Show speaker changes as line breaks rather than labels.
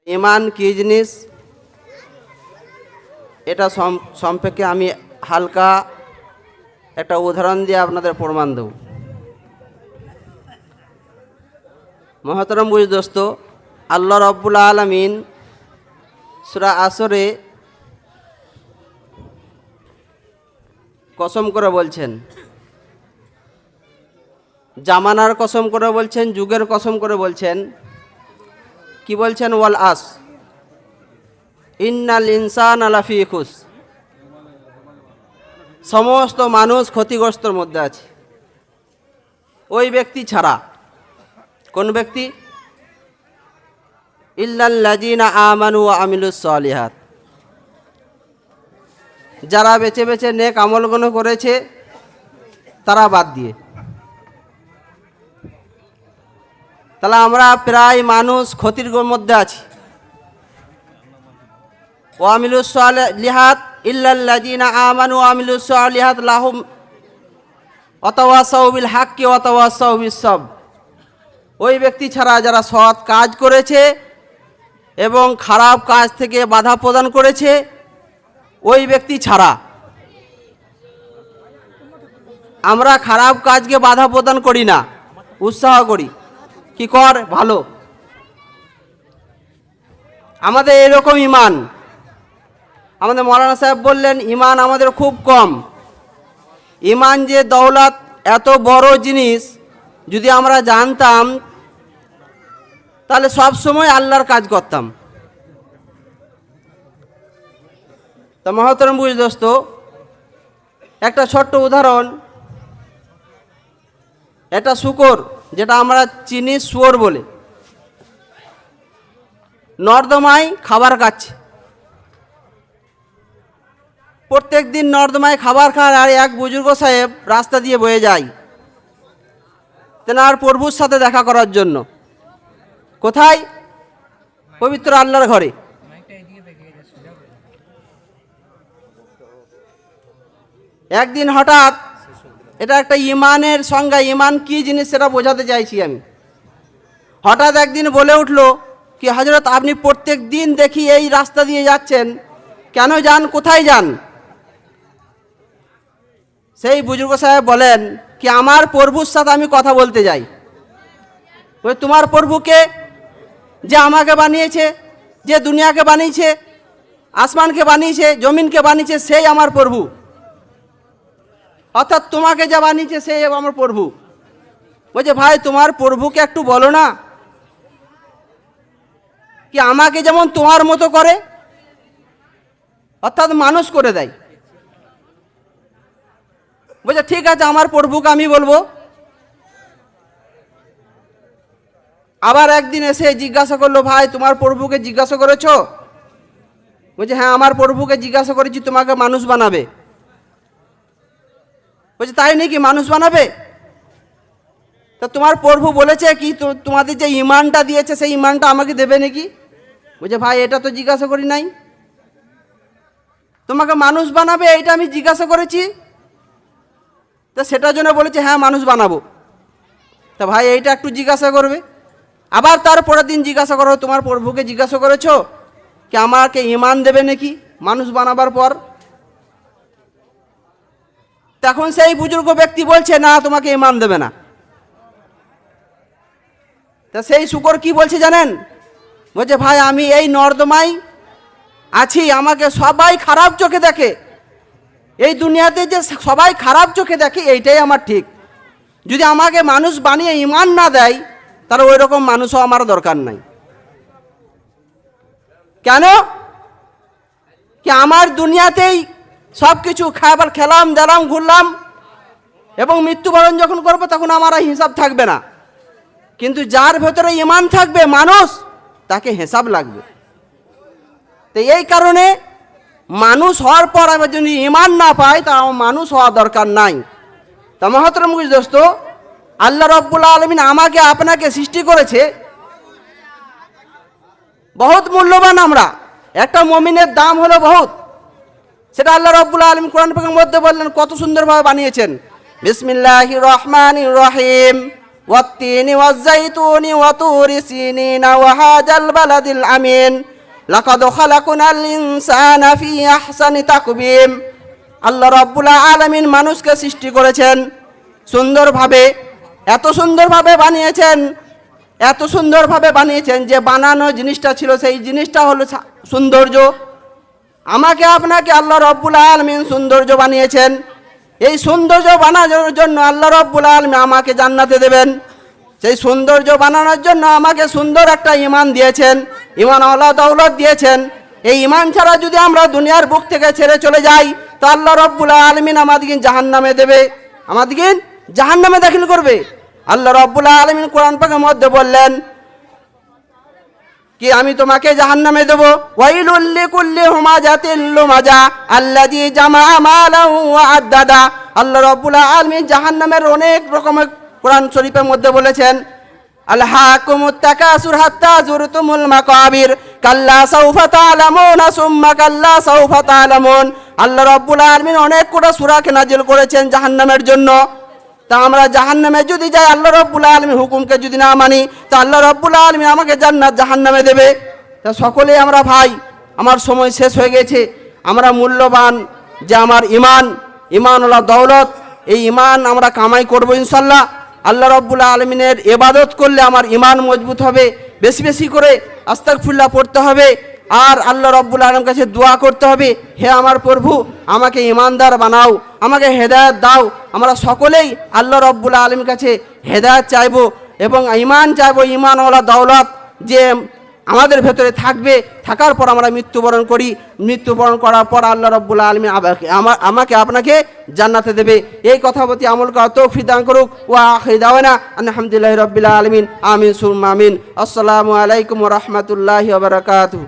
ইমান কি জিনিস এটা সম্পর্কে আমি হালকা একটা উদাহরণ দিয়ে আপনাদের প্রমাণ দেব। মহতরম বুঝ দোস্ত, আল্লাহ রব্বুল আলামিন সূরা আসরে কসম করে বলছেন, জামানার কসম করে বলছেন, যুগের কসম করে বলছেন। কি বলছেন? ওয়াল আস ইন্নাল ইনসানা লাফি খুস, সমস্ত মানুষ ক্ষতিগ্রস্তর মধ্যে আছে, ওই ব্যক্তি ছাড়া। কোন ব্যক্তি? ইল্লাল্লাযীনা আমানু ওয়া আমিলুস সলিহাত, যারা বেছে বেছে নেক আমলগুলো করেছে তারা বাদ দিয়ে। তাহলে আমরা প্রায় মানুষ ক্ষতির মধ্যে আছি। ওয়া আমিলুস সলিহাত ইল্লাল্লাযীনা আমানু ওয়া আমিলুস সলিহাত লাহুম ওয়াতাওয়াসাউ বিল হাক্কি ওয়াতাওয়াসাউ বিস সাবর, ওই ব্যক্তি ছাড়া যারা সৎ কাজ করেছে এবং খারাপ কাজ থেকে বাধা প্রদান করেছে, ওই ব্যক্তি ছাড়া। আমরা খারাপ কাজকে বাধা প্রদান করি না, উৎসাহ করি, কি কর ভালো। আমাদের এরকম ইমান। আমাদের মৌলানা সাহেব বললেন ইমান আমাদের খুব কম। ইমান যে দৌলত এত বড় জিনিস যদি আমরা জানতাম তাহলে সব সময় আল্লাহর কাজ করতাম। তা মহতরম বুঝ দোস্ত, একটা ছোট্ট উদাহরণ, এটা শূকর, যেটা আমরা চিনি শুয়োর বলে, নর্দমায় খাবার খাচ্ছে। প্রত্যেক দিন নর্দমায় খাবার খায়, আর এক বুজুর্গ সাহেব রাস্তা দিয়ে বয়ে যায় তেনার প্রভুর সাথে দেখা করার জন্য। কোথায়? পবিত্র আল্লাহর ঘরে। একদিন হঠাৎ, এটা একটা ইমানের সংজ্ঞা, ইমান কি জিনিস সেটা বোঝাতে চাইছি আমি। হঠাৎ একদিন বলে উঠলো কি, হযরত আপনি প্রত্যেক দিন দেখি এই রাস্তা দিয়ে যাচ্ছেন, কেন যান, কোথায় যান? সেই বুজুর্গ সাহেব বলেন কি, আমার প্রভুর সাথে আমি কথা বলতে যাই। ওই তোমার প্রভুকে, যে আমাকে বানিয়েছে, যে দুনিয়াকে বানিয়েছে, আসমানকে বানিয়েছে, জমিনকে বানিয়েছে, সেই আমার প্রভু। অর্থাৎ তোমাকে যা বানিয়েছে সেই আমার প্রভু। বলছে ভাই, তোমার প্রভুকে একটু বলো না কি আমাকে যেমন তোমার মতো করে, অর্থাৎ মানুষ করে দেয়। বলছে ঠিক আছে, আমার প্রভুকে আমি বলবো। আবার একদিন এসে জিজ্ঞাসা করলো, ভাই তোমার প্রভুকে জিজ্ঞাসা করেছো? বলছে হ্যাঁ, আমার প্রভুকে জিজ্ঞাসা করেছি তোমাকে মানুষ বানাবে। বলছে তাই নাকি, মানুষ বানাবে? তা তোমার প্রভু বলেছে কি তোমাদের যে ইমানটা দিয়েছে সেই ইমানটা আমাকে দেবে নাকি? বলছে ভাই, এটা তো জিজ্ঞাসা করি নাই, তোমাকে মানুষ বানাবে এটা আমি জিজ্ঞাসা করেছি। তা সেটার জন্য বলেছে হ্যাঁ মানুষ বানাবো। তা ভাই এইটা একটু জিজ্ঞাসা করবে। আবার তারপরের দিন জিজ্ঞাসা করো, তোমার প্রভুকে জিজ্ঞাসা করেছো কি আমাকে ইমান দেবে নাকি মানুষ বানাবার পর? তখন সেই বুজুর্গ ব্যক্তি বলছে না, তোমাকে ইমান দেবে না। তা সেই শূকর কি বলছে জানেন? বলছে ভাই, আমি এই নর্দমায় আছি, আমাকে সবাই খারাপ চোখে দেখে, এই দুনিয়াতে যে সবাই খারাপ চোখে দেখে এইটাই আমার ঠিক। যদি আমাকে মানুষ বানিয়ে ইমান না দেয় তাহলে ওই রকম মানুষও আমার দরকার নাই। কেন কি আমার দুনিয়াতেই সব কিছু খাবার খেলাম, দিলাম, ঘুরলাম, এবং মৃত্যুবরণ যখন করবো তখন আমার হিসাব থাকবে না। কিন্তু যার ভেতরে ইমান থাকবে মানুষ, তাকে হিসাব লাগবে। তো এই কারণে মানুষ হওয়ার পর আমি যদি ইমান না পাই তা মানুষ হওয়া দরকার নাই। তা মহতরম দোস্ত, আল্লাহ রব্বুল আলামিন আমাকে আপনাকে সৃষ্টি করেছে, বহুত মূল্যবান আমরা। একটা মুমিনের দাম হলো বহুত। সেটা আল্লাহ রব্বুল আলামিন কোরআন পাকের মধ্যে বললেন, কত সুন্দরভাবে বানিয়েছেন। বিসমিল্লাহির রহমানির রহিম والتين والزيتون وطور سينين وهذا البلد الأمين لقد خلقنا الإنسان في أحسن تقويم আল্লাহ রাব্বুল আলামিন মানুষকে সৃষ্টি করেছেন সুন্দরভাবে, এত সুন্দরভাবে বানিয়েছেন, এত সুন্দরভাবে বানিয়েছেন যে বানানো জিনিসটা ছিল সেই জিনিসটা হলো সৌন্দর্য। আমাকে আপনাকে আল্লাহ রাব্বুল আলামিন সৌন্দর্য বানিয়েছেন। এই সৌন্দর্য বানানোর জন্য আল্লাহ রাব্বুল আলামিন আমাকে জান্নাতে দেবেন। সেই সৌন্দর্য বানানোর জন্য আমাকে সুন্দর একটা ঈমান দিয়েছেন, ঈমান আল্লাহ দৌলত দিয়েছেন। এই ঈমান ছাড়া যদি আমরা দুনিয়ার বুক থেকে ছেড়ে চলে যাই তো আল্লাহ রাব্বুল আলামিন আমাদেরকে জাহান্নামে দেবে, আমাদেরকে জাহান্নামে দাখিল করবে। আল্লাহ রাব্বুল আলামিন কোরআন পাকের মধ্যে বললেন কি আমি তোমাকে জাহান্নামে দেব। ওয়াইলুল লিকুল্লি হুমাজাতিল লুমাজা আল্লাযী জামাআ মালান ওয়া আদ্দাদা। আল্লাহ রাব্বুল আলামিন জাহান্নামের অনেক রকমের কোরআন শরীফের মধ্যে বলেছেন আলহাকুমুত তাকাসুর হাত্তা যুরতুমুল মাকাবির কাল্লা সাউফা তা'লামুনা সুম্মা কাল্লা সাউফা তা'লামুন। আল্লাহ রাব্বুল আলামিন অনেক কোটা সূরাকে নাজিল করেছেন জাহান্নামের জন্য। তা আমরা জাহান্নামে যদি যাই, আল্লাহ রাব্বুল আলামিন হুকুমকে যদি না মানি, তা আল্লাহ রাব্বুল আলামিন আমাকে জান্নাত জাহান্নামে দেবে। তা সকলেই আমরা ভাই, আমার সময় শেষ হয়ে গেছে। আমরা মূল্যবান যে আমার ঈমান, ঈমান হলো দৌলত, এই ঈমান আমরা কামাই করব ইনশাআল্লাহ। আল্লাহ রাব্বুল আলামিনের ইবাদত করলে আমার ঈমান মজবুত হবে। বেশি বেশি করে আস্তাগফিরুল্লাহ পড়তে হবে আর আল্লাহ রাব্বুল আলামিনের কাছে দোয়া করতে হবে, হে আমার প্রভু আমাকে ঈমানদার বানাও, আমাকে হেদায়েত দাও। আমরা সকলেই আল্লাহ রাব্বুল আলামিনের কাছে হেদায়েত চাইবো এবং ঈমান চাইবো, ঈমানওয়ালা দৌলত যে আমাদের ভেতরে থাকবে। থাকার পর আমরা মৃত্যুবরণ করি, মৃত্যুবরণ করার পর আল্লাহ রাব্বুল আলামিন আমাকে আপনাকে জান্নাতে দেবে। এই কথা প্রতি আমল করা তৌফিক দান করুক। ওয়া আখির দাওয়ানা আলহামদুলিল্লাহি রাব্বিল আলামিন। আমিন সুম্মা আমিন। আসসালামু আলাইকুম ওয়া রাহমাতুল্লাহি ওয়া বারাকাতুহু।